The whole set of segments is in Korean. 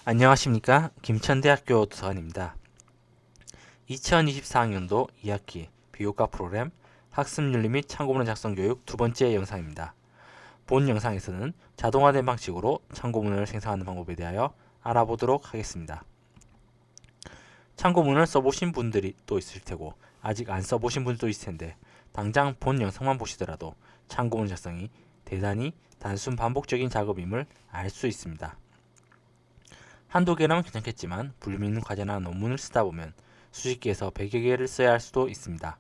안녕하십니까, 김천대학교 도서관입니다. 2024학년도 2학기 비교과 프로그램 학습윤리 및 참고문헌 작성 교육 두 번째 영상입니다. 본 영상에서는 자동화된 방식으로 참고문헌을 생성하는 방법에 대하여 알아보도록 하겠습니다. 참고문헌을 써보신 분들이 또 있을 테고 아직 안 써보신 분들도 있을 텐데 당장 본 영상만 보시더라도 참고문헌 작성이 대단히 단순 반복적인 작업임을 알 수 있습니다. 한두 개라면 괜찮겠지만 분류 있는 과제나 논문을 쓰다 보면 수십 개에서 100여 개를 써야 할 수도 있습니다.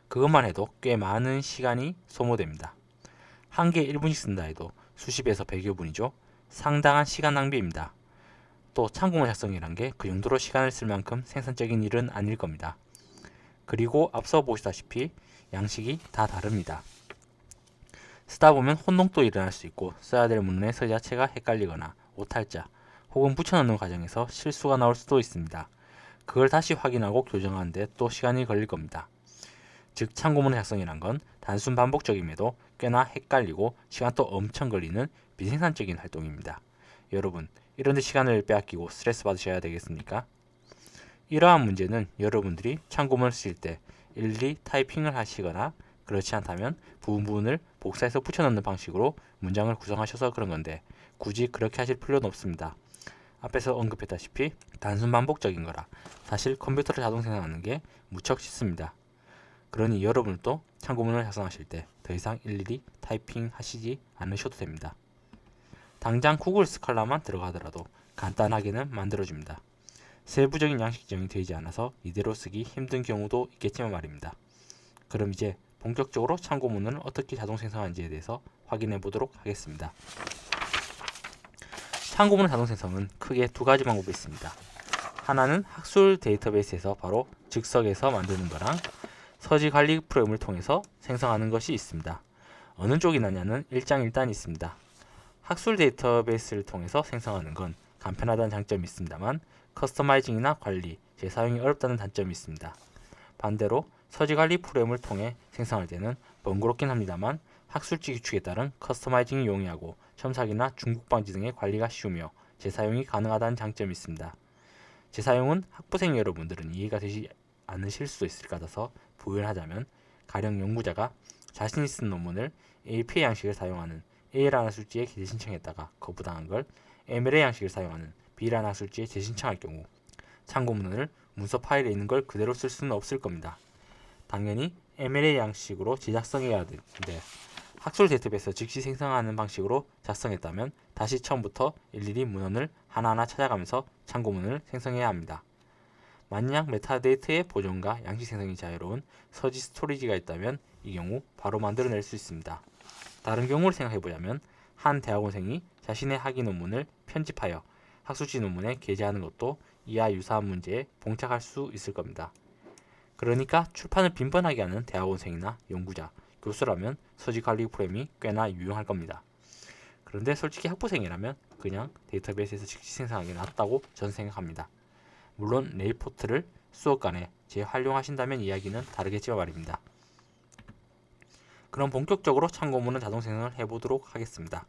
그것만 해도 꽤 많은 시간이 소모됩니다. 한 개에 1분씩 쓴다 해도 수십에서 100여 분이죠. 상당한 시간 낭비입니다. 또 참고문 작성이란 게 그 정도로 시간을 쓸 만큼 생산적인 일은 아닐 겁니다. 그리고 앞서 보시다시피 양식이 다 다릅니다. 쓰다 보면 혼동도 일어날 수 있고 써야 될 문헌의 서 자체가 헷갈리거나 오탈자 혹은 붙여넣는 과정에서 실수가 나올 수도 있습니다. 그걸 다시 확인하고 교정하는데 또 시간이 걸릴 겁니다. 즉 참고문헌 작성이란 건 단순 반복적임에도 꽤나 헷갈리고 시간도 엄청 걸리는 비생산적인 활동입니다. 여러분, 이런데 시간을 빼앗기고 스트레스 받으셔야 되겠습니까? 이러한 문제는 여러분들이 참고문을 쓰실 때 일일이 타이핑을 하시거나 그렇지 않다면 부분을 복사해서 붙여넣는 방식으로 문장을 구성하셔서 그런 건데 굳이 그렇게 하실 필요는 없습니다. 앞에서 언급했다시피 단순 반복적인 거라 사실 컴퓨터를 자동 생성하는 게 무척 쉽습니다. 그러니 여러분도 참고문을 작성하실 때 더 이상 일일이 타이핑 하시지 않으셔도 됩니다. 당장 구글 스칼라만 들어가더라도 간단하게는 만들어줍니다. 세부적인 양식 지정이 되지 않아서 이대로 쓰기 힘든 경우도 있겠지만 말입니다. 그럼 이제 본격적으로 참고문을 어떻게 자동 생성하는지에 대해서 확인해 보도록 하겠습니다. 참고문헌 자동 생성은 크게 두 가지 방법이 있습니다. 하나는 학술 데이터베이스에서 바로 즉석에서 만드는 거랑 서지 관리 프로그램을 통해서 생성하는 것이 있습니다. 어느 쪽이 낫냐는 일장일단이 있습니다. 학술 데이터베이스를 통해서 생성하는 건 간편하다는 장점이 있습니다만 커스터마이징이나 관리, 재사용이 어렵다는 단점이 있습니다. 반대로 서지 관리 프로그램을 통해 생성할 때는 번거롭긴 합니다만 학술지 규칙에 따른 커스터마이징이 용이하고 첨삭이나 중복 방지 등의 관리가 쉬우며 재사용이 가능하다는 장점이 있습니다. 재사용은 학부생 여러분들은 이해가 되지 않으실 수도 있을 것 같아서 부연하자면 가령 연구자가 자신이 쓴 논문을 APA 양식을 사용하는 A라는 학술지에 게재 신청했다가 거부당한 걸 MLA 양식을 사용하는 B라는 학술지에 재신청할 경우 참고문헌을 문서 파일에 있는 걸 그대로 쓸 수는 없을 겁니다. 당연히 MLA 양식으로 재작성해야 하는데 학술 데이터베이스에서 즉시 생성하는 방식으로 작성했다면 다시 처음부터 일일이 문헌을 하나하나 찾아가면서 참고문을 생성해야 합니다. 만약 메타데이터의 보존과 양식 생성이 자유로운 서지 스토리지가 있다면 이 경우 바로 만들어낼 수 있습니다. 다른 경우를 생각해보자면 한 대학원생이 자신의 학위 논문을 편집하여 학술지 논문에 게재하는 것도 이와 유사한 문제에 봉착할 수 있을 겁니다. 그러니까 출판을 빈번하게 하는 대학원생이나 연구자, 교수라면 서지 관리 프로그램이 꽤나 유용할 겁니다. 그런데 솔직히 학부생이라면 그냥 데이터베이스에서 즉시 생성하기 낫다고 저는 생각합니다. 물론 레이포트를 수업간에 재활용하신다면 이야기는 다르겠지만 말입니다. 그럼 본격적으로 참고문헌 자동 생성을 해보도록 하겠습니다.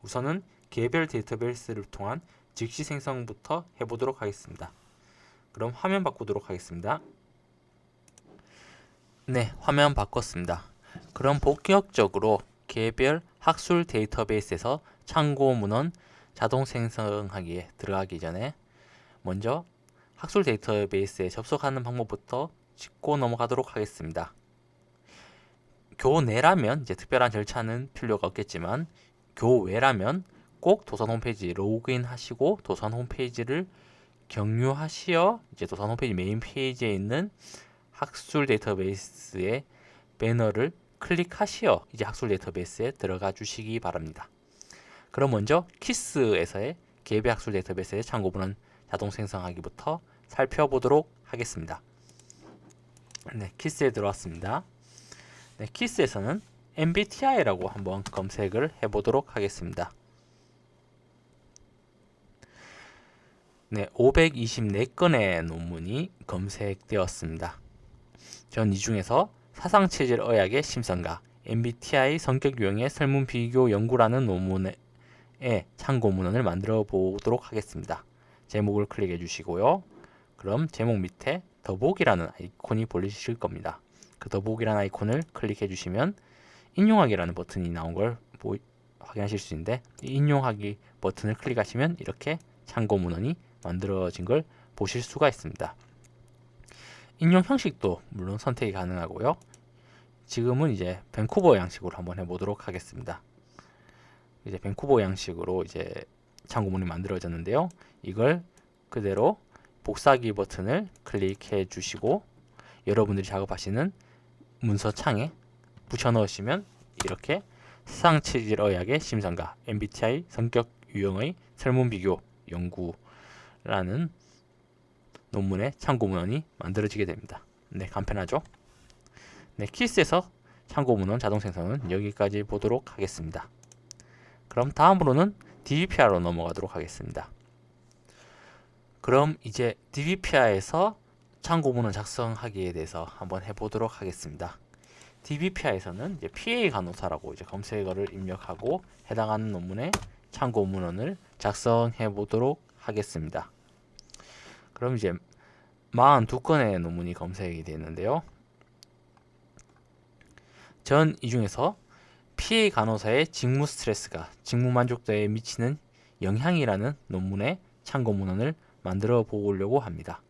우선은 개별 데이터베이스를 통한 즉시 생성부터 해보도록 하겠습니다. 그럼 화면 바꾸도록 하겠습니다. 네, 화면 바꿨습니다. 그럼 본격적으로 개별 학술 데이터베이스에서 참고문헌 자동 생성하기에 들어가기 전에 먼저 학술 데이터베이스에 접속하는 방법부터 짚고 넘어가도록 하겠습니다. 교내라면 이제 특별한 절차는 필요가 없겠지만 교외라면 꼭 도서관 홈페이지 로그인 하시고 도서관 홈페이지를 경유하시어 이제 도서관 홈페이지 메인 페이지에 있는 학술 데이터베이스의 배너를 클릭하시어 이제 학술 데이터베이스에 들어가 주시기 바랍니다. 그럼 먼저 키스에서의 개별 학술 데이터베이스의 참고문헌 자동 생성하기부터 살펴보도록 하겠습니다. 네, 키스에 들어왔습니다. 네, 키스에서는 MBTI라고 한번 검색을 해보도록 하겠습니다. 네, 524건의 논문이 검색되었습니다. 전 이 중에서 사상체질 의학의 심성과 MBTI 성격 유형의 설문 비교 연구라는 논문의 참고문헌을 만들어 보도록 하겠습니다. 제목을 클릭해 주시고요. 그럼 제목 밑에 더보기라는 아이콘이 보이실 겁니다. 그 더보기라는 아이콘을 클릭해 주시면 인용하기라는 버튼이 나온 걸 확인하실 수 있는데, 이 인용하기 버튼을 클릭하시면 이렇게 참고 문헌이 만들어진 걸 보실 수가 있습니다. 인용 형식도 물론 선택이 가능하고요. 지금은 이제 밴쿠버 양식으로 한번 해보도록 하겠습니다. 이제 밴쿠버 양식으로 이제 참고문이 만들어졌는데요. 이걸 그대로 복사하기 버튼을 클릭해 주시고 여러분들이 작업하시는 문서 창에 붙여 넣으시면 이렇게 세상체질 의학의 심성과 MBTI 성격 유형의 설문 비교 연구라는 논문의 참고 문헌이 만들어지게 됩니다. 네, 간편하죠? 네, 키스에서 참고 문헌 자동 생성은 여기까지 보도록 하겠습니다. 그럼 다음으로는 DBPR로 넘어가도록 하겠습니다. 그럼 이제 DBPR에서 참고 문헌 작성하기에 대해서 한번 해보도록 하겠습니다. DBPR에서는 이제 PA 간호사라고 이제 검색어를 입력하고 해당하는 논문의 참고 문헌을 작성해 보도록 하겠습니다. 그럼 이제 42건의 논문이 검색이 되는데요. 전 이 중에서 PA 간호사의 직무 스트레스가 직무 만족도에 미치는 영향이라는 논문의 참고 문헌을 만들어 보려고 합니다.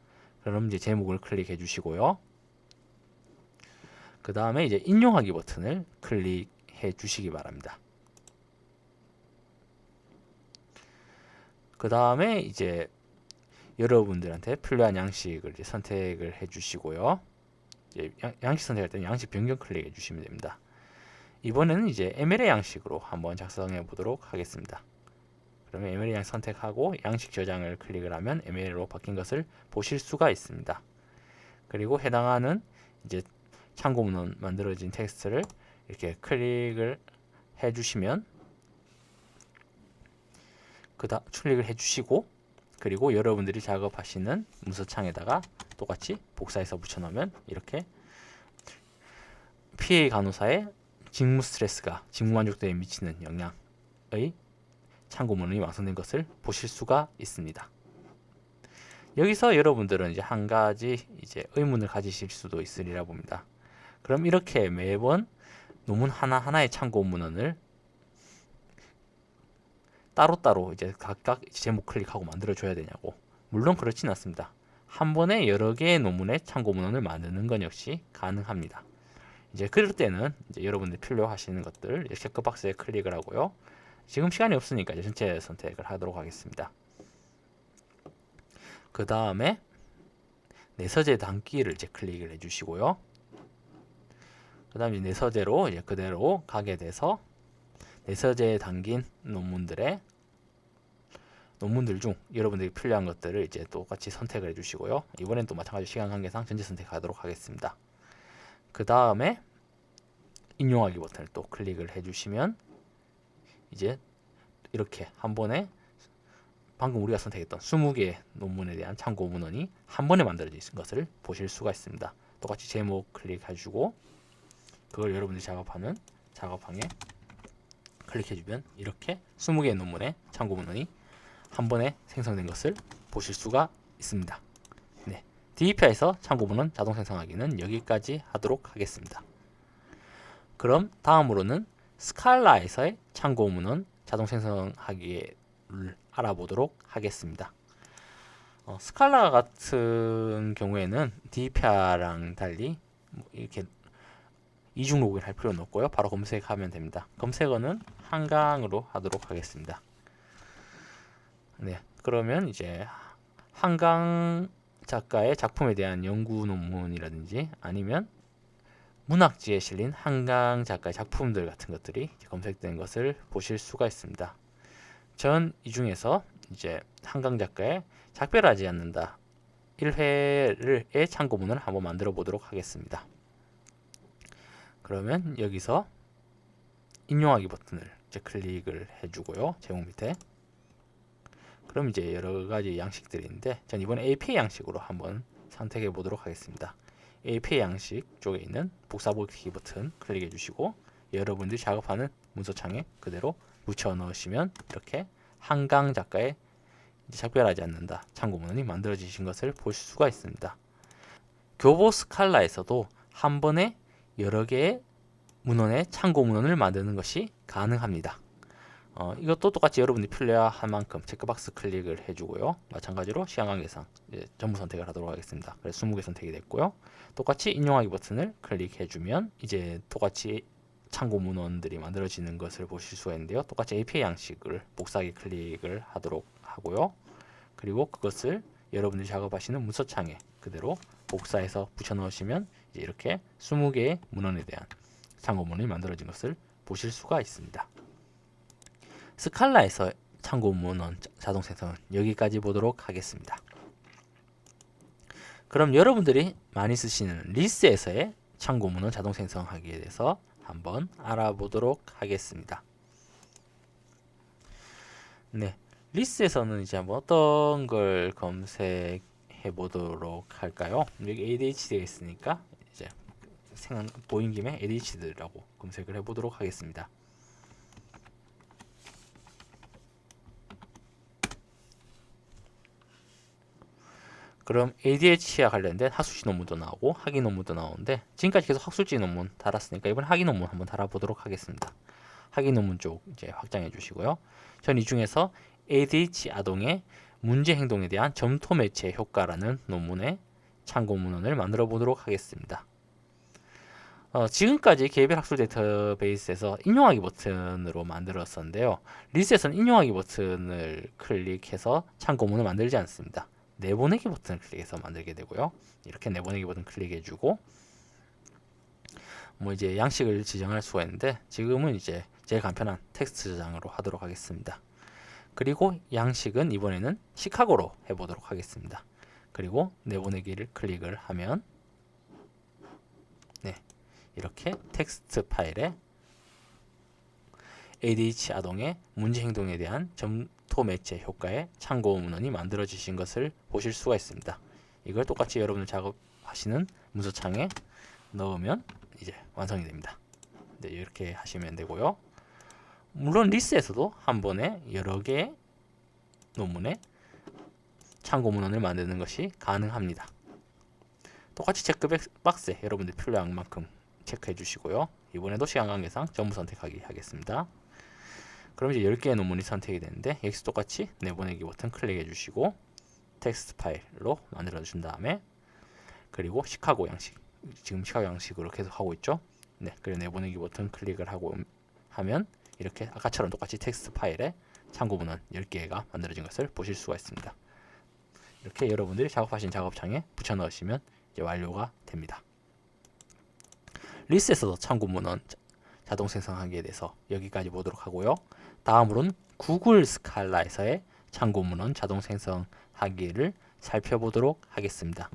그럼 이제 제목을 클릭해 주시고요. 그 다음에 이제 인용하기 버튼을 클릭해 주시기 바랍니다. 그 다음에 이제 여러분들한테 필요한 양식을 이제 선택을 해 주시고요. 양식 선택할 때는 양식 변경 클릭해 주시면 됩니다. 이번에는 이제 MLA 양식으로 한번 작성해 보도록 하겠습니다. 그러면 MLA 양식 선택하고 양식 저장을 클릭을 하면 MLA로 바뀐 것을 보실 수가 있습니다. 그리고 해당하는 이제 참고 문헌 만들어진 텍스트를 이렇게 클릭을 해 주시면 클릭을 해 주시고 그리고 여러분들이 작업하시는 문서창에다가 똑같이 복사해서 붙여 넣으면 이렇게 PA 간호사의 직무 스트레스가 직무 만족도에 미치는 영향의 참고 문헌이 완성된 것을 보실 수가 있습니다. 여기서 여러분들은 이제 한 가지 이제 의문을 가지실 수도 있으리라 봅니다. 그럼 이렇게 매번 논문 하나하나의 참고 문헌을 따로따로 이제 각각 제목 클릭하고 만들어 줘야 되냐고. 물론 그렇진 않습니다. 한 번에 여러 개의 논문의 참고 문헌을 만드는 건 역시 가능합니다. 이제 그럴 때는 이제 여러분들이 필요하시는 것들 체크박스에 클릭을 하고요. 지금 시간이 없으니까 이제 전체 선택을 하도록 하겠습니다. 그 다음에 내 서재 담기를 이제 클릭을 해주시고요. 그 다음에 내 서재로 이제 그대로 가게 돼서 내 서재에 담긴 논문들 중 여러분들이 필요한 것들을 이제 똑같이 선택을 해주시고요. 이번엔 또 마찬가지로 시간 관계상 전체 선택하도록 하겠습니다. 그 다음에 인용하기 버튼을 또 클릭을 해주시면 이제 이렇게 한 번에 방금 우리가 선택했던 20개의 논문에 대한 참고 문헌이 한 번에 만들어진 것을 보실 수가 있습니다. 똑같이 제목 클릭해주고 그걸 여러분들이 작업하는 작업방에 클릭해주면 이렇게 20개의 논문의 참고 문헌이 한 번에 생성된 것을 보실 수가 있습니다. 네, DBPR에서 참고 문헌 자동 생성하기는 여기까지 하도록 하겠습니다. 그럼 다음으로는 스칼라에서의 참고 문헌 자동 생성하기를 알아보도록 하겠습니다. 스칼라 같은 경우에는 DBPR랑 달리 이렇게 이중 로그인 할 필요는 없고요. 바로 검색하면 됩니다. 검색어는 한강으로 하도록 하겠습니다. 네, 그러면 이제 한강 작가의 작품에 대한 연구 논문이라든지 아니면 문학지에 실린 한강 작가의 작품들 같은 것들이 검색된 것을 보실 수가 있습니다. 전 이 중에서 이제 한강 작가의 작별하지 않는다 1회의 참고문을 한번 만들어 보도록 하겠습니다. 그러면 여기서 인용하기 버튼을 이제 클릭을 해주고요. 제목 밑에. 그럼 이제 여러 가지 양식들이 있는데 전 이번에 APA 양식으로 한번 선택해 보도록 하겠습니다. APA 양식 쪽에 있는 복사보기 버튼 클릭해 주시고 여러분들이 작업하는 문서창에 그대로 붙여 넣으시면 이렇게 한강 작가의 작별하지 않는다 참고 문헌이 만들어지신 것을 보실 수가 있습니다. 교보 스칼라에서도 한 번에 여러 개의 문헌의 참고 문헌을 만드는 것이 가능합니다. 이것도 똑같이 여러분들이 필요할 만큼 체크박스 클릭을 해주고요. 마찬가지로 시간 관계상 전부 선택을 하도록 하겠습니다. 그래서 20개 선택이 됐고요. 똑같이 인용하기 버튼을 클릭해주면 이제 똑같이 참고 문헌들이 만들어지는 것을 보실 수가 있는데요. 똑같이 API 양식을 복사하기 클릭을 하도록 하고요. 그리고 그것을 여러분들이 작업하시는 문서창에 그대로 복사해서 붙여 넣으시면 이제 이렇게 20개의 문헌에 대한 참고 문헌이 만들어진 것을 보실 수가 있습니다. 스칼라에서 참고 문헌 자동 생성은 여기까지 보도록 하겠습니다. 그럼 여러분들이 많이 쓰시는 리스에서의 참고 문헌 자동 생성하기에 대해서 한번 알아보도록 하겠습니다. 네, 리스에서는 이제 한번 어떤 걸 검색해 보도록 할까요? 여기 ADHD가 있으니까 이제 보인 김에 ADHD라고 검색을 해 보도록 하겠습니다. 그럼 ADHD와 관련된 학술지 논문도 나오고 학위 논문도 나오는데 지금까지 계속 학술지 논문 달았으니까 이번 학위 논문 한번 달아보도록 하겠습니다. 학위 논문 쪽 이제 확장해 주시고요. 전 이 중에서 ADHD 아동의 문제 행동에 대한 점토 매체 효과라는 논문의 참고 문헌을 만들어 보도록 하겠습니다. 지금까지 개별 학술 데이터베이스에서 인용하기 버튼으로 만들었었는데요. 리스에서는 인용하기 버튼을 클릭해서 참고 문헌을 만들지 않습니다. 내보내기 버튼을 클릭해서 만들게 되고요. 이렇게 내보내기 버튼 클릭해주고 뭐 이제 양식을 지정할 수가 있는데 지금은 이제 제일 간편한 텍스트 저장으로 하도록 하겠습니다. 그리고 양식은 이번에는 시카고로 해보도록 하겠습니다. 그리고 내보내기를 클릭을 하면 네, 이렇게 텍스트 파일에 ADHD 아동의 문제 행동에 대한 점토 매체 효과의 참고 문헌이 만들어지신 것을 보실 수가 있습니다. 이걸 똑같이 여러분들 작업하시는 문서창에 넣으면 이제 완성이 됩니다. 네, 이렇게 하시면 되고요. 물론 리스에서도 한 번에 여러 개의 논문의 참고 문헌을 만드는 것이 가능합니다. 똑같이 체크박스에 여러분들 필요한 만큼 체크해 주시고요. 이번에도 시간 관계상 전부 선택하기 하겠습니다. 그럼 이제 10개의 논문이 선택이 되는데 여기서 똑같이 내보내기 버튼 클릭해 주시고 텍스트 파일로 만들어 준 다음에 그리고 시카고 양식 지금 시카고 양식으로 계속 하고 있죠. 네, 그리고 내보내기 버튼 클릭을 하고 하면 이렇게 아까처럼 똑같이 텍스트 파일에 참고 문헌 10개가 만들어진 것을 보실 수가 있습니다. 이렇게 여러분들이 작업하신 작업창에 붙여 넣으시면 이제 완료가 됩니다. 리스에서도 참고 문헌 자동 생성하기에 대해서 여기까지 보도록 하고요. 다음으로는 구글 스칼라에서의 참고 문헌 자동 생성하기를 살펴보도록 하겠습니다.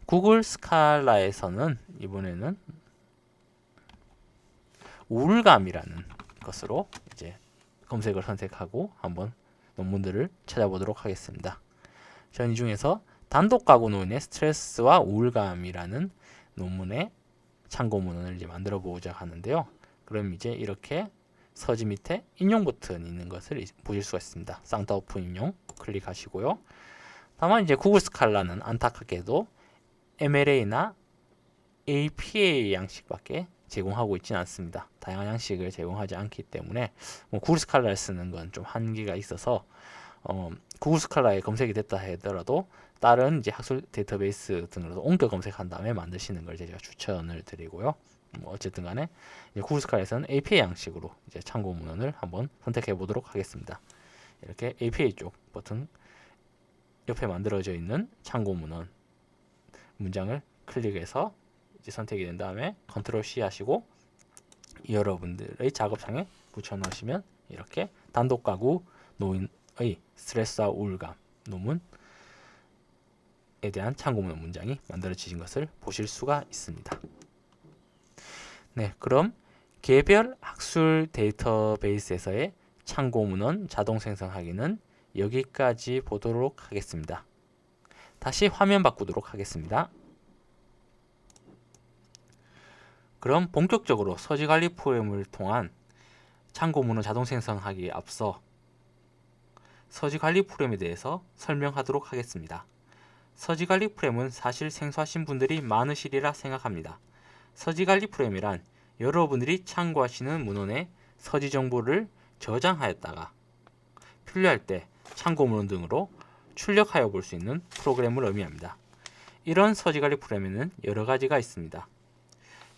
구글 스칼라에서는 이번에는 우울감이라는 것으로 이제 검색을 선택하고 한번 논문들을 찾아보도록 하겠습니다. 전 이 중에서 단독 가구 노인의 스트레스와 우울감이라는 논문의 참고 문헌을 이제 만들어 보고자 하는데요. 그럼 이제 이렇게 서지 밑에 인용 버튼이 있는 것을 보실 수가 있습니다. 쌍따오프 인용 클릭하시고요. 다만 이제 구글 스칼라는 안타깝게도 MLA나 APA 양식밖에 제공하고 있지는 않습니다. 다양한 양식을 제공하지 않기 때문에 구글 스칼라를 쓰는 건 좀 한계가 있어서 구글 스칼라에 검색이 됐다 하더라도 다른 이제 학술 데이터베이스 등으로 옮겨 검색한 다음에 만드시는 걸 제가 추천을 드리고요. 어쨌든 간에 구글 스칼라에서는 APA 양식으로 이제 참고 문헌을 한번 선택해 보도록 하겠습니다. 이렇게 APA 쪽 버튼 옆에 만들어져 있는 참고 문헌 문장을 클릭해서 이제 선택이 된 다음에 컨트롤 C 하시고 여러분들의 작업창에 붙여 넣으시면 이렇게 단독 가구 노인의 스트레스와 우울감 논문에 대한 참고 문헌 문장이 만들어지신 것을 보실 수가 있습니다. 네, 그럼 개별 학술 데이터베이스에서의 참고 문헌 자동 생성하기는 여기까지 보도록 하겠습니다. 다시 화면 바꾸도록 하겠습니다. 그럼 본격적으로 서지관리 프로그램을 통한 참고 문헌 자동 생성하기에 앞서 서지관리 프로그램에 대해서 설명하도록 하겠습니다. 서지관리 프로그램은 사실 생소하신 분들이 많으시리라 생각합니다. 서지관리 프로그램이란 여러분들이 참고하시는 문헌에 서지 정보를 저장하였다가 필요할 때 참고 문헌 등으로 출력하여 볼 수 있는 프로그램을 의미합니다. 이런 서지관리 프로그램에는 여러 가지가 있습니다.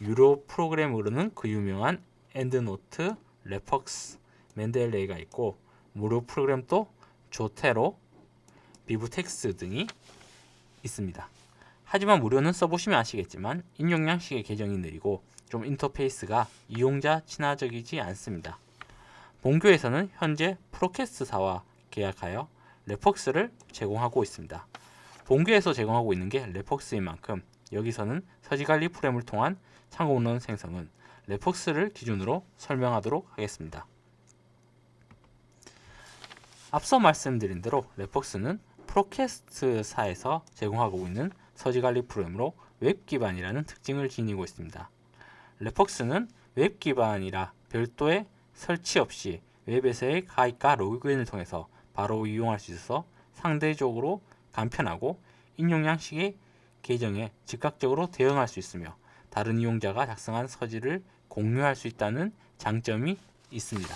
유료 프로그램으로는 그 유명한 엔드노트, 레퍽스, 맨델레이가 있고, 무료 프로그램도 조테로, 비브텍스 등이 있습니다. 하지만 무료는 써보시면 아시겠지만 인용 양식의 계정이 느리고 좀 인터페이스가 이용자 친화적이지 않습니다. 본교에서는 현재 프로캐스트사와 계약하여 레퍽스를 제공하고 있습니다. 본교에서 제공하고 있는 게 레퍽스인 만큼 여기서는 서지관리 프로그램을 통한 참고 문헌 생성은 레퍽스를 기준으로 설명하도록 하겠습니다. 앞서 말씀드린 대로 레퍽스는 프로캐스트사에서 제공하고 있는 서지관리 프로그램으로 웹 기반이라는 특징을 지니고 있습니다. 레퍽스는 웹 기반이라 별도의 설치 없이 웹에서의 가입과 로그인을 통해서 바로 이용할 수 있어서 상대적으로 간편하고 인용 양식의 계정에 즉각적으로 대응할 수 있으며 다른 이용자가 작성한 서지를 공유할 수 있다는 장점이 있습니다.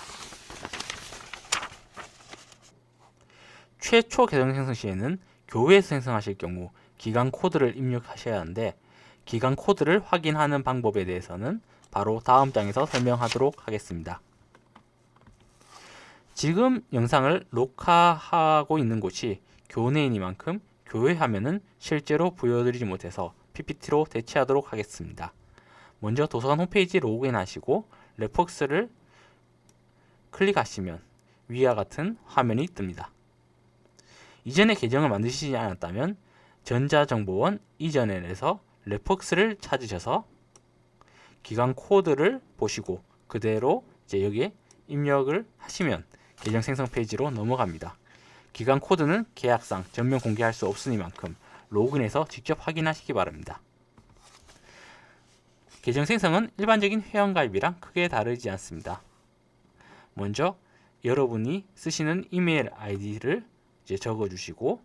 최초 계정 생성 시에는 교외에서 생성하실 경우 기간 코드를 입력하셔야 하는데 기간 코드를 확인하는 방법에 대해서는 바로 다음 장에서 설명하도록 하겠습니다. 지금 영상을 녹화하고 있는 곳이 교내이니만큼 교외 화면은 실제로 보여드리지 못해서 PPT로 대체하도록 하겠습니다. 먼저 도서관 홈페이지 로그인 하시고 레퍽스를 클릭하시면 위와 같은 화면이 뜹니다. 이전에 계정을 만드시지 않았다면 전자정보원 이전에서 레퍽스를 찾으셔서 기간 코드를 보시고 그대로 이제 여기에 입력을 하시면 계정 생성 페이지로 넘어갑니다. 기간 코드는 계약상 전면 공개할 수 없으니만큼 로그인해서 직접 확인하시기 바랍니다. 계정 생성은 일반적인 회원가입이랑 크게 다르지 않습니다. 먼저 여러분이 쓰시는 이메일 아이디를 이제 적어주시고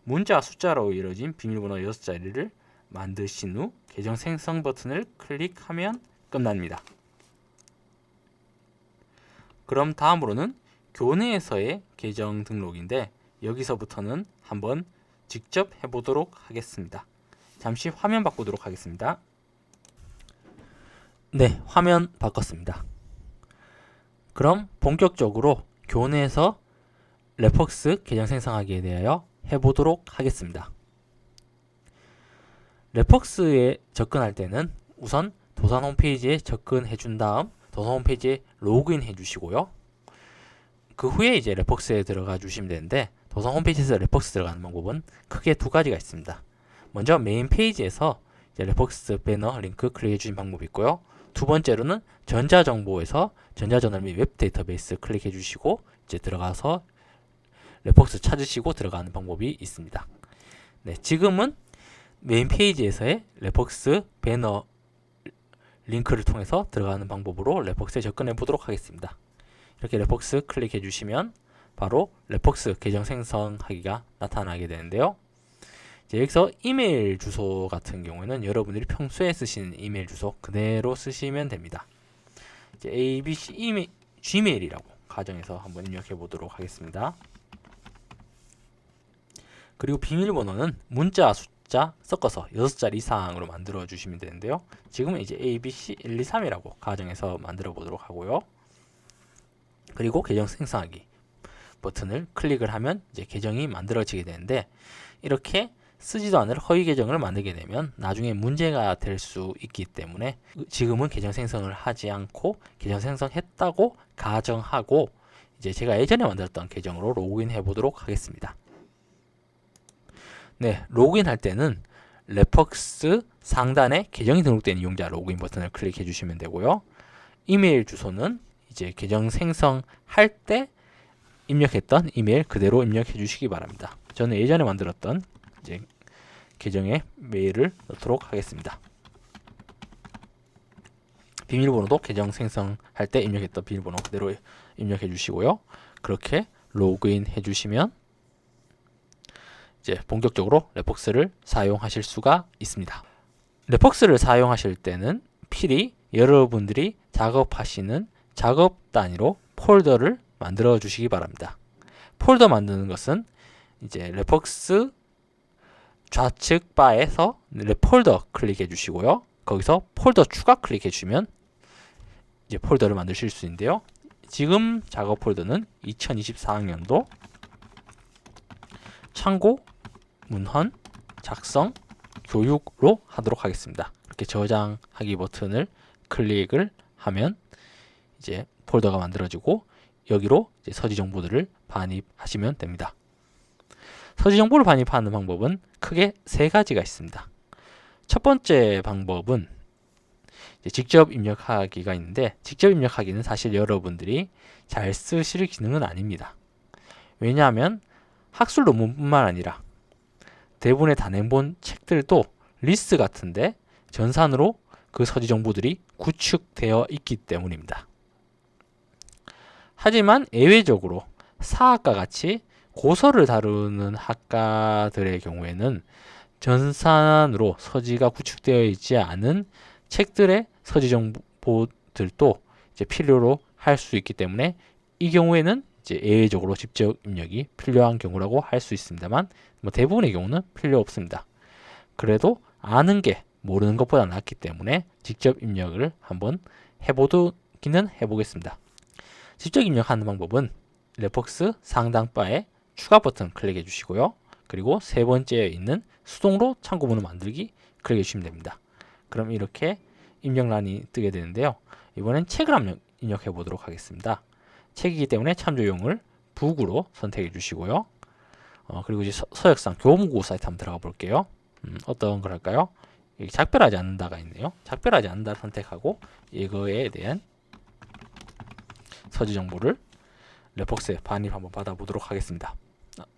문자 숫자로 이루어진 비밀번호 6자리를 만드신 후 계정 생성 버튼을 클릭하면 끝납니다. 그럼 다음으로는 교내에서의 계정 등록인데 여기서부터는 한번 직접 해보도록 하겠습니다. 잠시 화면 바꾸도록 하겠습니다. 네, 화면 바꿨습니다. 그럼 본격적으로 교내에서 레퍽스 계정 생성하기에 대하여 해보도록 하겠습니다. 레퍽스에 접근할 때는 우선 도서관 홈페이지에 접근해 준 다음 도서관 홈페이지에 로그인 해 주시고요. 그 후에 이제 레퍽스에 들어가 주시면 되는데 도서관 홈페이지에서 레퍽스 들어가는 방법은 크게 두 가지가 있습니다. 먼저 메인 페이지에서 이제 레퍽스 배너 링크 클릭해 주신 방법이 있고요. 두 번째로는 전자정보에서 전자저널 및 웹 데이터베이스 클릭해 주시고 이제 들어가서 레퍽스 찾으시고 들어가는 방법이 있습니다. 네, 지금은 메인 페이지에서의 레퍽스 배너 링크를 통해서 들어가는 방법으로 레퍽스에 접근해 보도록 하겠습니다. 이렇게 레퍽스 클릭해 주시면 바로 레퍽스 계정 생성하기가 나타나게 되는데요. 이제 여기서 이메일 주소 같은 경우에는 여러분들이 평소에 쓰시는 이메일 주소 그대로 쓰시면 됩니다. 이제 ABC Gmail이라고 가정해서 한번 입력해 보도록 하겠습니다. 그리고 비밀번호는 문자 숫자 섞어서 6자리 이상으로 만들어 주시면 되는데요. 지금은 이제 ABC123이라고 가정해서 만들어 보도록 하고요. 그리고 계정 생성하기 버튼을 클릭을 하면 이제 계정이 만들어지게 되는데 이렇게 쓰지도 않을 허위 계정을 만들게 되면 나중에 문제가 될 수 있기 때문에 지금은 계정 생성을 하지 않고 계정 생성했다고 가정하고 이제 제가 예전에 만들었던 계정으로 로그인 해 보도록 하겠습니다. 네, 로그인 할 때는 레퍽스 상단에 계정이 등록된 이용자 로그인 버튼을 클릭해 주시면 되고요. 이메일 주소는 이제 계정 생성할 때 입력했던 이메일 그대로 입력해 주시기 바랍니다. 저는 예전에 만들었던 이제 계정에 메일을 넣도록 하겠습니다. 비밀번호도 계정 생성할 때 입력했던 비밀번호 그대로 입력해 주시고요. 그렇게 로그인 해주시면 이제 본격적으로 랩폭스를 사용하실 수가 있습니다. 랩폭스를 사용하실 때는 필히 여러분들이 작업하시는 작업 단위로 폴더를 만들어 주시기 바랍니다. 폴더 만드는 것은 이제 랩폭스 좌측 바에서 폴더 클릭해 주시고요. 거기서 폴더 추가 클릭해 주시면 이제 폴더를 만드실 수 있는데요. 지금 작업 폴더는 2024학년도 참고, 문헌, 작성, 교육으로 하도록 하겠습니다. 이렇게 저장하기 버튼을 클릭을 하면 이제 폴더가 만들어지고 여기로 이제 서지 정보들을 반입하시면 됩니다. 서지 정보를 반입하는 방법은 크게 세 가지가 있습니다. 첫 번째 방법은 직접 입력하기가 있는데, 직접 입력하기는 사실 여러분들이 잘 쓰실 기능은 아닙니다. 왜냐하면 학술 논문뿐만 아니라 대부분의 단행본 책들도 리스트 같은데 전산으로 그 서지 정보들이 구축되어 있기 때문입니다. 하지만 예외적으로 사학과 같이 고서를 다루는 학과들의 경우에는 전산으로 서지가 구축되어 있지 않은 책들의 서지 정보들도 이제 필요로 할 수 있기 때문에 이 경우에는 이제 예외적으로 직접 입력이 필요한 경우라고 할 수 있습니다만, 대부분의 경우는 필요 없습니다. 그래도 아는 게 모르는 것보다 낫기 때문에 직접 입력을 한번 해보기는 해보겠습니다. 직접 입력하는 방법은 랩폭스 상단 바에 추가 버튼 클릭해 주시고요. 그리고 세 번째에 있는 수동으로 참고문을 만들기 클릭해 주시면 됩니다. 그럼 이렇게 입력란이 뜨게 되는데요. 이번엔 책을 한번 입력해 보도록 하겠습니다. 책이기 때문에 참조용을 북으로 선택해 주시고요. 그리고 이제 서역상 교보문고 사이트 한번 들어가 볼게요. 어떤 걸 할까요? 여기 작별하지 않는다가 있네요. 작별하지 않는다를 선택하고 이거에 대한 서지 정보를 랩폭스에 반입 한번 받아보도록 하겠습니다.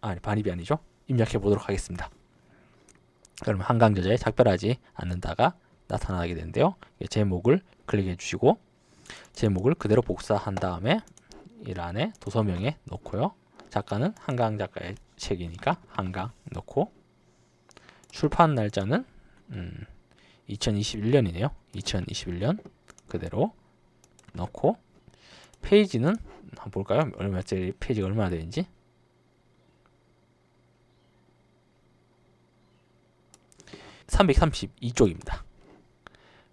아니, 반입이 아니죠. 입력해 보도록 하겠습니다. 그러면 한강 저자에 작별하지 않는다가 나타나게 되는데요. 제목을 클릭해 주시고 제목을 그대로 복사한 다음에 이 안에 도서명에 넣고요. 작가는 한강 작가의 책이니까 한강 넣고, 출판 날짜는 2021년이네요. 2021년 그대로 넣고, 페이지는 한번 볼까요? 얼마짜리 페이지가 얼마나 되는지. 332쪽입니다.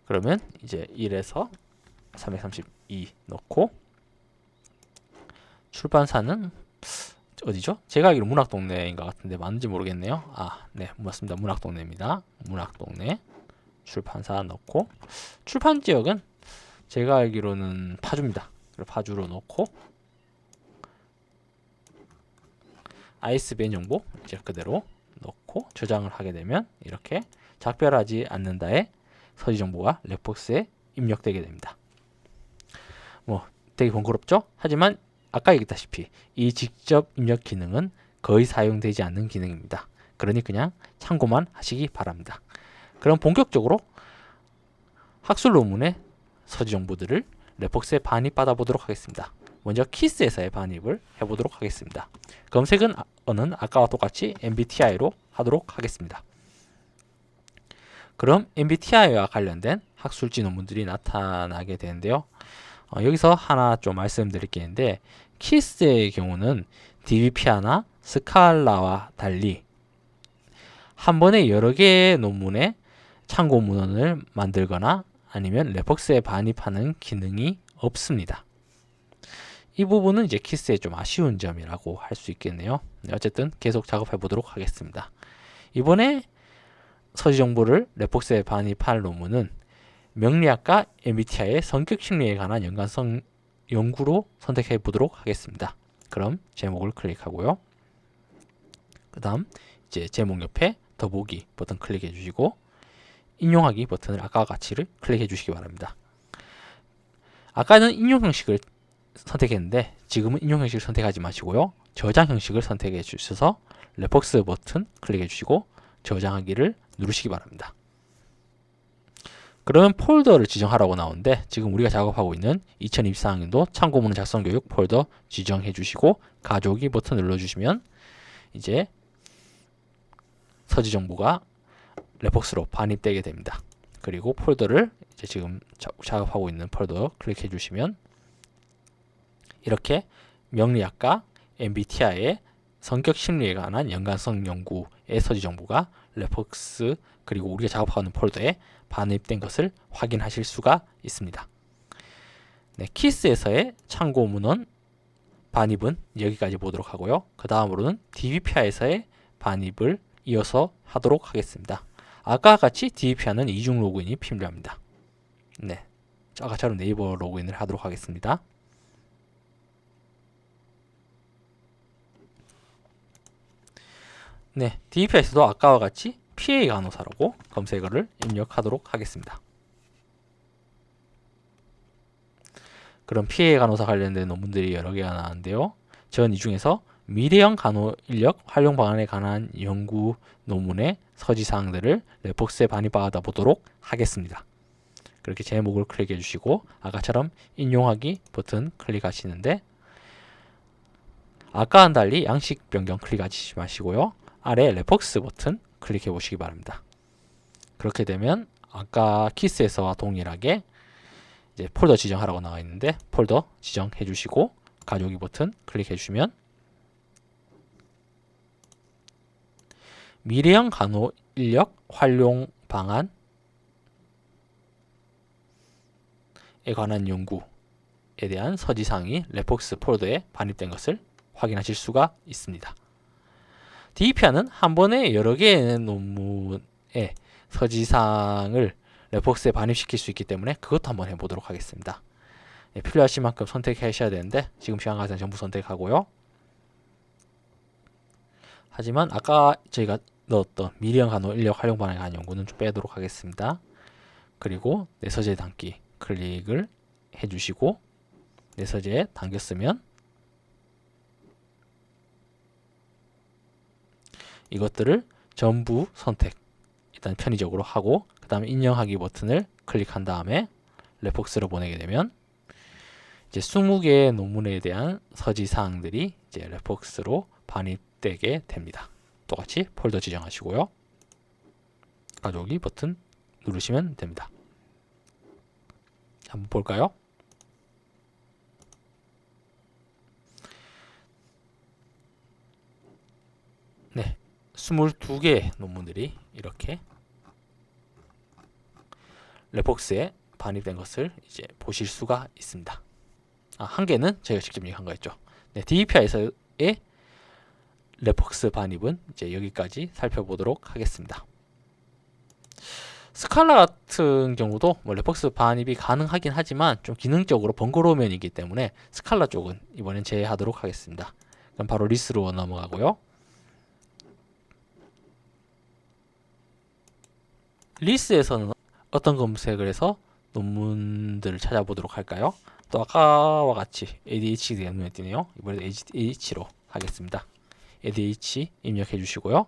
그러면 이제 1에서 332 넣고, 출판사는 어디죠? 제가 알기로 문학동네인 것 같은데 맞는지 모르겠네요. 네, 맞습니다. 문학동네입니다. 문학동네 출판사 넣고, 출판 지역은 제가 알기로는 파주입니다. 파주로 넣고, ISBN 정보 이제 그대로 넣고 저장을 하게 되면 이렇게 작별하지 않는다의 서지 정보가 랩폭스에 입력되게 됩니다. 되게 번거롭죠? 하지만 아까 얘기했다시피 이 직접 입력 기능은 거의 사용되지 않는 기능입니다. 그러니 그냥 참고만 하시기 바랍니다. 그럼 본격적으로 학술 논문의 서지 정보들을 랩폭스에 반입받아 보도록 하겠습니다. 먼저 키스에서의 반입을 해보도록 하겠습니다. 검색은 아까와 똑같이 MBTI로 하도록 하겠습니다. 그럼 MBTI와 관련된 학술지 논문들이 나타나게 되는데요. 여기서 하나 좀 말씀드릴 게 있는데, 키스의 경우는 DBPA나 스칼라와 달리 한 번에 여러 개의 논문의 참고 문헌을 만들거나 아니면 랩폭스에 반입하는 기능이 없습니다. 이 부분은 이제 키스의 좀 아쉬운 점이라고 할 수 있겠네요. 어쨌든 계속 작업해 보도록 하겠습니다. 이번에 서지 정보를 랩폭스에 반입할 논문은 명리학과 MBTI의 성격 심리에 관한 연관성 연구로 선택해 보도록 하겠습니다. 그럼 제목을 클릭하고요. 그 다음 이제 제목 옆에 더보기 버튼 클릭해 주시고, 인용하기 버튼을 아까와 같이를 클릭해 주시기 바랍니다. 아까는 인용 형식을 선택했는데 지금은 인용 형식을 선택하지 마시고요. 저장 형식을 선택해 주셔서 랩폭스 버튼 클릭해 주시고 저장하기를 누르시기 바랍니다. 그러면 폴더를 지정하라고 나오는데 지금 우리가 작업하고 있는 2024학년도 참고문헌 작성 교육 폴더 지정해 주시고 가져오기 버튼 눌러주시면 이제 서지 정보가 레폭스로 반입되게 됩니다. 그리고 폴더를 이제 지금 작업하고 있는 폴더 클릭해 주시면 이렇게 명리학과 MBTI의 성격 심리에 관한 연관성 연구의 서지 정보가 레폭스 그리고 우리가 작업하는 폴더에 반입된 것을 확인하실 수가 있습니다. 네, 키스에서의 참고 문헌 반입은 여기까지 보도록 하고요. 그 다음으로는 DBPI에서의 반입을 이어서 하도록 하겠습니다. 아까 같이 DBPI는 이중 로그인이 필요합니다. 네, 아까처럼 네이버 로그인을 하도록 하겠습니다. 네, DBPI에서도 아까와 같이 PA 간호사라고 검색어를 입력하도록 하겠습니다. 그럼 PA 간호사 관련된 논문들이 여러 개가 나왔는데요. 전 이 중에서 미래형 간호 인력 활용 방안에 관한 연구 논문의 서지 사항들을 레폭스에 반입받아 보도록 하겠습니다. 그렇게 제목을 클릭해 주시고 아까처럼 인용하기 버튼 클릭하시는데 아까와는 달리 양식 변경 클릭하지 마시고요. 아래 레폭스 버튼 클릭해 보시기 바랍니다. 그렇게 되면 아까 키스에서와 동일하게 이제 폴더 지정하라고 나와 있는데 폴더 지정해 주시고 가져오기 버튼 클릭해 주시면 미래형 간호 인력 활용 방안에 관한 연구에 대한 서지사항이 레폭스 폴더에 반입된 것을 확인하실 수가 있습니다. DBPI는 한 번에 여러 개의 논문의 서지사항을 레폭스에 반입시킬 수 있기 때문에 그것도 한번 해보도록 하겠습니다. 네, 필요하신 만큼 선택하셔야 되는데 지금 시간 가장 전부 선택하고요. 하지만 아까 저희가 넣었던 미래형 간호 인력 활용 방안에 관한 연구는 좀 빼도록 하겠습니다. 그리고 내 서재에 담기 클릭을 해주시고 내 서재에 담겼으면 이것들을 전부 선택 일단 편의적으로 하고 그 다음에 인용하기 버튼을 클릭한 다음에 레폭스로 보내게 되면 이제 20개의 논문에 대한 서지사항들이 이제 레폭스로 반입되게 됩니다. 똑같이 폴더 지정하시고요. 가져오기 버튼 누르시면 됩니다. 한번 볼까요? 네, 22개의 논문들이 이렇게 레폭스에 반입된 것을 이제 보실 수가 있습니다. 한 개는 저희가 직접 입력한 거였죠. 네, DBPI에서의 레폭스 반입은 이제 여기까지 살펴보도록 하겠습니다. 스칼라 같은 경우도 뭐 레폭스 반입이 가능하긴 하지만 좀 기능적으로 번거로운 면이기 때문에 스칼라 쪽은 이번엔 제외하도록 하겠습니다. 그럼 바로 리스로 넘어가고요. 리스에서는 어떤 검색을 해서 논문들을 찾아보도록 할까요? 또 아까와 같이 ADH가 눈에 띄네요. 이번에도 ADH로 하겠습니다. ADH 입력해 주시고요.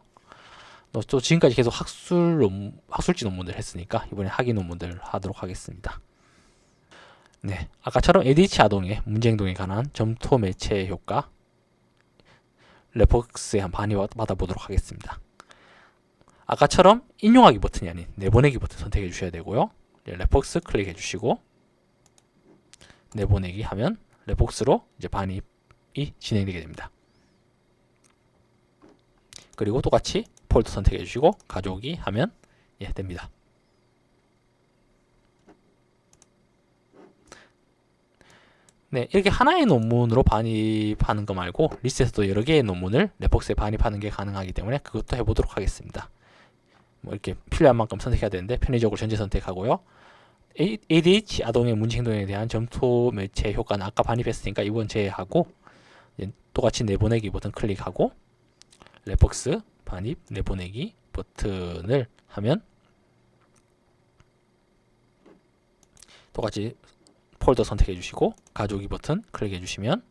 또 지금까지 계속 학술지 논문들 했으니까 이번에 학위 논문들 하도록 하겠습니다. 네, 아까처럼 ADH 아동의 문제 행동에 관한 점토 매체 효과 레폭스에 한 반입 받아보도록 하겠습니다. 아까처럼 인용하기 버튼이 아닌 내보내기 버튼 선택해 주셔야 되고요. 레폭스 클릭해 주시고 내보내기 하면 레폭스로 이제 반입이 진행되게 됩니다. 그리고 똑같이 폴더 선택해 주시고 가져오기 하면 됩니다. 네, 이렇게 하나의 논문으로 반입하는 거 말고 리스트에서도 여러 개의 논문을 레폭스에 반입하는 게 가능하기 때문에 그것도 해보도록 하겠습니다. 뭐 이렇게 필요한 만큼 선택해야 되는데 편의적으로 전체 선택하고요. ADH 아동의 문제 행동에 대한 점토 매체 효과는 아까 반입했으니까 이번 제외하고 똑같이 내보내기 버튼 클릭하고 레폭스 반입 내보내기 버튼을 하면 똑같이 폴더 선택해 주시고 가져오기 버튼 클릭해 주시면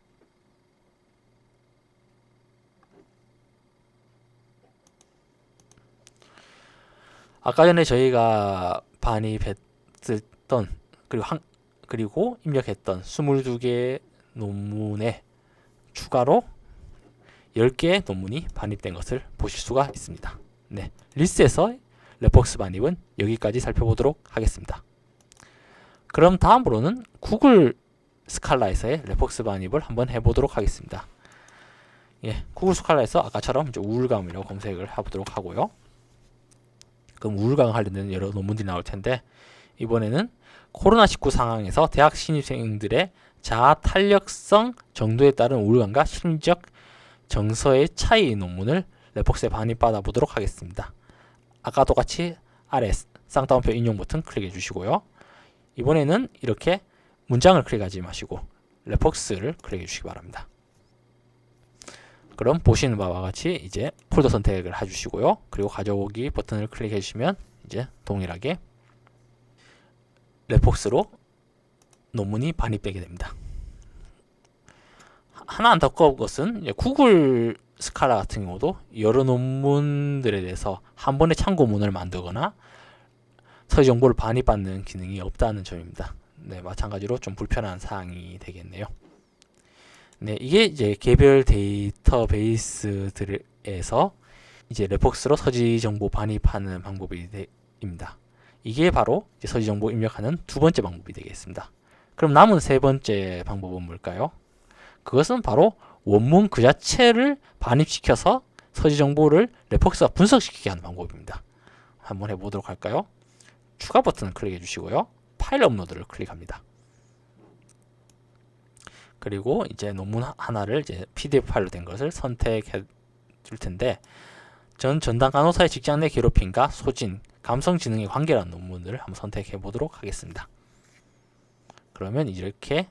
아까 전에 저희가 반입했던 작성했던 그리고 입력했던 22개 논문에 추가로 10개의 논문이 반입된 것을 보실 수가 있습니다. 네, 리스트에서 레폭스 반입은 여기까지 살펴보도록 하겠습니다. 그럼 다음으로는 구글 스칼라에서의 레폭스 반입을 한번 해보도록 하겠습니다. 예, 구글 스칼라에서 아까처럼 이제 우울감이라고 검색을 해보도록 하고요. 그럼 우울감 관련된 여러 논문들이 나올 텐데 이번에는 코로나19 상황에서 대학 신입생들의 자아 탄력성 정도에 따른 우울감과 심리적 정서의 차이 논문을 레폭스에 반입받아 보도록 하겠습니다. 아까 똑같이 아래 쌍따옴표 인용 버튼 클릭해 주시고요. 이번에는 이렇게 문장을 클릭하지 마시고 레폭스를 클릭해 주시기 바랍니다. 그럼 보시는 바와 같이 이제 폴더 선택을 해주시고요. 그리고 가져오기 버튼을 클릭해 주시면 이제 동일하게 레폭스로 논문이 반입되게 됩니다. 하나 안타까운 것은 구글 스칼라 같은 경우도 여러 논문들에 대해서 한 번에 참고문을 만들거나 서지 정보를 반입받는 기능이 없다는 점입니다. 네, 마찬가지로 좀 불편한 사항이 되겠네요. 네, 이게 이제 개별 데이터베이스들에서 이제 레폭스로 서지 정보 반입하는 방법입니다. 이게 바로 이제 서지 정보 입력하는 두 번째 방법이 되겠습니다. 그럼 남은 세 번째 방법은 뭘까요? 그것은 바로 원문 그 자체를 반입시켜서 서지 정보를 레폭스가 분석시키게 하는 방법입니다. 한번 해보도록 할까요? 추가 버튼을 클릭해 주시고요. 파일 업로드를 클릭합니다. 그리고 이제 논문 하나를 이제 PDF 파일로 된 것을 선택해 줄 텐데 전 전담 간호사의 직장 내 괴롭힘과 소진, 감성지능의 관계라는 논문을 한번 선택해 보도록 하겠습니다. 그러면 이렇게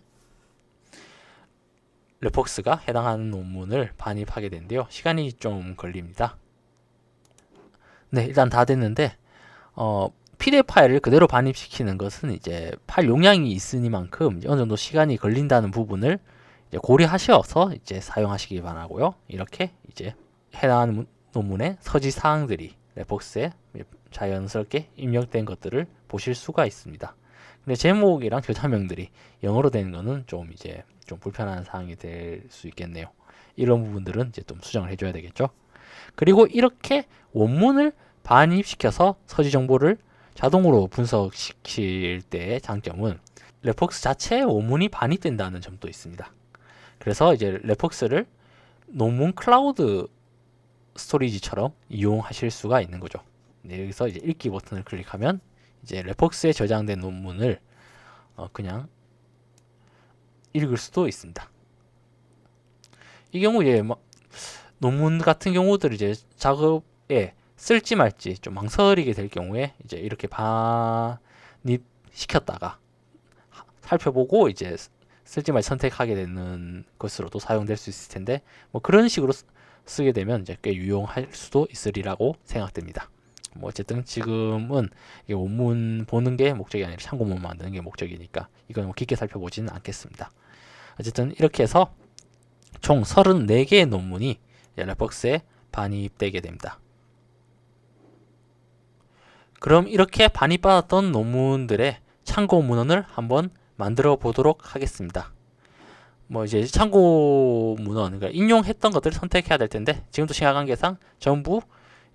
레폭스가 해당하는 논문을 반입하게 되는데요. 시간이 좀 걸립니다. 네, 일단 다 됐는데 PDF 파일을 그대로 반입시키는 것은 이제 파일 용량이 있으니만큼 어느 정도 시간이 걸린다는 부분을 이제 고려하셔서 이제 사용하시기 바라고요. 이렇게 이제 해당하는 논문의 서지 사항들이 레폭스에 자연스럽게 입력된 것들을 보실 수가 있습니다. 근데 제목이랑 교차명들이 영어로 되는 거는 좀 이제 좀 불편한 사항이 될 수 있겠네요. 이런 부분들은 이제 좀 수정을 해줘야 되겠죠. 그리고 이렇게 원문을 반입시켜서 서지 정보를 자동으로 분석시킬 때의 장점은 레폭스 자체에 원문이 반입된다는 점도 있습니다. 그래서 이제 레폭스를 논문 클라우드 스토리지처럼 이용하실 수가 있는 거죠. 네, 여기서 이제 읽기 버튼을 클릭하면 이제 레폭스에 저장된 논문을 그냥 읽을 수도 있습니다. 이 경우 이제 논문 같은 경우들 이제 작업에 쓸지 말지 좀 망설이게 될 경우에 이제 이렇게 반입 시켰다가 살펴보고 이제 쓸지 말지 선택하게 되는 것으로도 사용될 수 있을 텐데 뭐 그런 식으로 쓰게 되면 이제 꽤 유용할 수도 있으리라고 생각됩니다. 뭐 어쨌든 지금은 이게 원문 보는 게 목적이 아니라 참고문 만드는 게 목적이니까 이건 뭐 깊게 살펴보지는 않겠습니다. 어쨌든 이렇게 해서 총 34개의 논문이 레폭스에 반입되게 됩니다. 그럼 이렇게 반입받았던 논문들의 참고 문헌을 한번 만들어 보도록 하겠습니다. 뭐 이제 참고 문헌, 그러니까 인용했던 것들을 선택해야 될 텐데 지금도 시간관계상 전부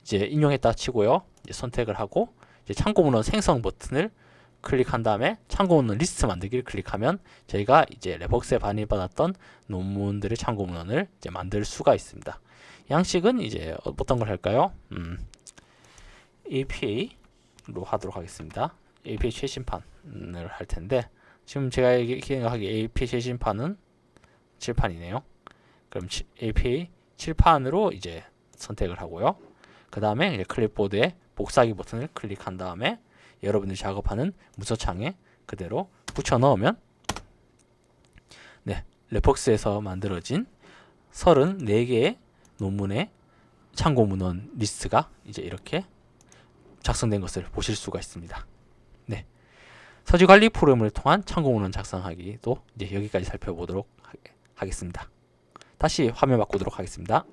이제 인용했다 치고요. 이제 선택을 하고 이제 참고 문헌 생성 버튼을 클릭한 다음에 참고 문헌 리스트 만들기를 클릭하면 저희가 이제 레폭스에 반입받았던 논문들의 참고 문헌을 이제 만들 수가 있습니다. 양식은 이제 어떤 걸 할까요? APA로 하도록 하겠습니다. APA 최신판을 할 텐데 지금 제가 생각하기에 APA 최신판은 7판이네요. 그럼 APA 7판으로 이제 선택을 하고요. 그 다음에 클립보드에 복사하기 버튼을 클릭한 다음에 여러분들이 작업하는 문서창에 그대로 붙여 넣으면 네, 레폭스에서 만들어진 34개의 논문의 참고 문헌 리스트가 이제 이렇게 작성된 것을 보실 수가 있습니다. 네, 서지 관리 프로그램을 통한 참고 문헌 작성하기도 이제 여기까지 살펴보도록 하겠습니다. 다시 화면 바꾸도록 하겠습니다.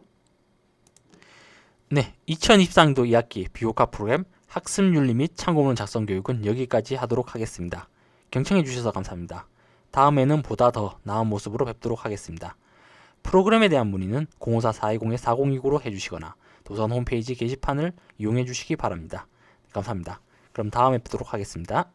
네, 2024년도 2학기 비교과 프로그램 학습윤리 및 참고 문헌 작성 교육은 여기까지 하도록 하겠습니다. 경청해 주셔서 감사합니다. 다음에는 보다 더 나은 모습으로 뵙도록 하겠습니다. 프로그램에 대한 문의는 054-420-4029로 해주시거나 도선 홈페이지 게시판을 이용해 주시기 바랍니다. 감사합니다. 그럼 다음에 뵙도록 하겠습니다.